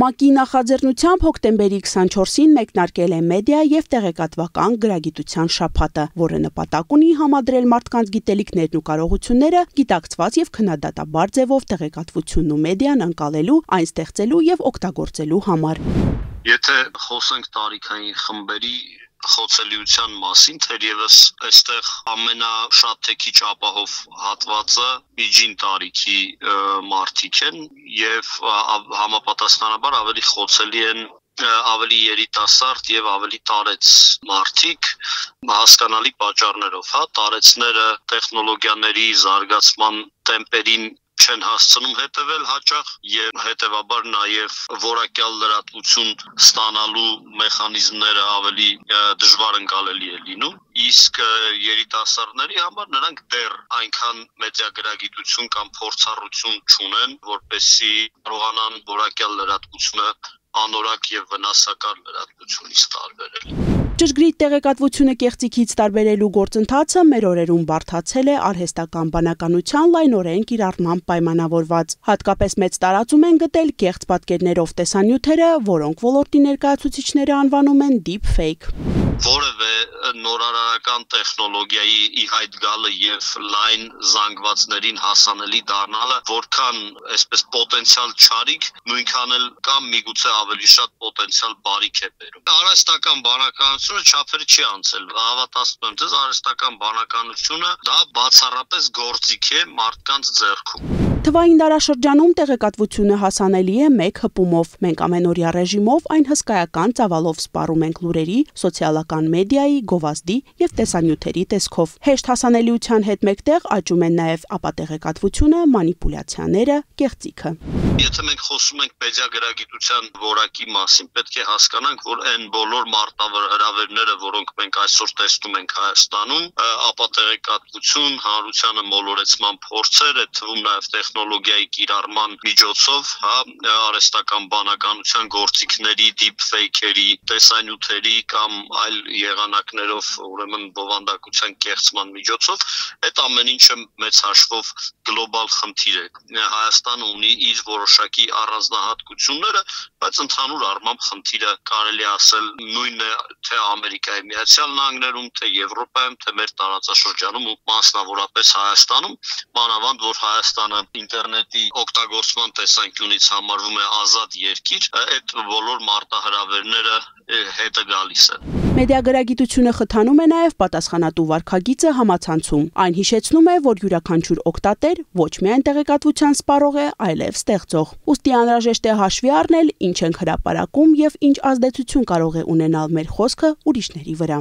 ՄԱԿ-ի նախաձեռնությամբ հոկտեմբերի 24-ին մեկնարկել է մեդիա և տեղեկատվական գրագիտության շաբաթը, որը նպատակ ունի համադրել մարդկանց գիտելիքներն ու կարողությունները գիտակցված և քննադատաբար ձևով տեղեկատվությունն ու մեդիան ընկալելու, այն ստեղծելու և օգտագործելու համար։ Եթե խոսենք տարիքային խմբերի խոցելիության մասին, թերևս այստեղ ամենաշատ թե քիչ ապահով հատվածը միջին տարիքի մարդիկ են և համապատասխանաբար ավելի խոցելի են ավելի երիտասարդ և ավելի տարեց մարդիկ հասկանալի պատճառներով, տարեցները տեխնոլոգիաների զարգացման տեմպերին չեն հասցնում հետևել հաճախ և հետևաբար նաև որակյալ լրատվություն ստանալու մեխանիզմները ավելի դժվար ընկալելի է լինում, իսկ երիտասարդների համար նրանք դեռ այնքան մեդիագրագիտություն կամ փորձառություն չունեն, որպեսզի կարողանան որակյալ լրատվությունը անորակ և վնասակար լրատվությունից տարբերել։ Ճշգրիտ տեղեկատվությունը կեղծիքից տարբերելու գործընթացը մեր օրերում բարդացել է արհեստական բանականության լայնորեն կիրառմամբ պայմանավորված։ Հատկապես մեծ տարածում են գտել կեղծ պատկերներով տեսանյութերը, որոնք ոլորտի ներկայացուցիչները անվանում են deepfake։ Որևէ նորարարական տեխնոլոգիայի ի հայտ գալը և լայն զանգվածներին հասանելի դառնալը որքան այսպես պոտենցիալ չարիք, նույնքան էլ կամ միգուցե ավելի շատ պոտենցիալ բարիք է բերում։ Արհեստական բանականությունը չափեր չի անցել, հավատացնում եմ ձեզ, արհեստական բանականությունը դա բացառապես գործիք է մարդկանց ձեռքում։ Թվային դարաշրջանում տեղեկատվությունը հասանելի է մեկ հպումով։ Մենք ամենօրյա ռեժիմով այն հսկայական ծավալով սպառում ենք լուրերի, սոցիալական մեդիայի, գովազդի և տեսանյութերի տեսքով։ Հեշտ հասանելիության հետ մեկտեղ աճում են նաև ապատեղեկատվությունը, մանիպուլյացիաները, կեղծիքը։ Եթե մենք խոսում ենք մեդիագրագիտության որակի մասին, պետք է հասկանանք, որ այն բոլոր մարտահրավերները, որոնք մենք այսօր տեսնում ենք Հայաստանում, ապատեղեկատվություն, հանրությանը մոլորեցման փորձեր, այդ թվում նաև տեխնոլոգիայի կիրառման միջոցով, արհեստական բանականության գործիքների, deepfake-երի, տեսանյութերի կամ այլ եղանակներով, ուրեմն բովանդակության կեղծման միջոցով, այդ ամեն ինչը մեծ հաշվով գլոբալ խնդիր է։ Հայաստանը ունի իր որոշակի առանձնահատկությունները, բայց ընդհանուր առմամբ խնդիրը կարելի ասել նույնն է թե Ամերիկայի Միացյալ Նահանգներում, թե Եվրոպայում, թե մեր տարածաշրջանում ու մասնավորապես Հայաստանում, մանավանդ որ Հայաստանը ինտերնետի օգտագործման տեսանկյունից համարվում է ազատ երկիր, այդ բոլոր մարտահրավերները հետը գալիս են։ Մեդիագրագիտությունը խթանում է նաև պատասխանատու վարքագիծը համացանցում։ Այն հիշեցնում է, որ յուրաքանչյուր օգտատեր ոչ միայն տեղեկատվության սպառող է, այլև ստեղծող։ Ուստի անհրաժեշտ է հաշվի առնել, ինչ ենք հրապարակում և ինչ ազդեցություն կարող է ունենալ մեր խոսքը ուրիշների վրա։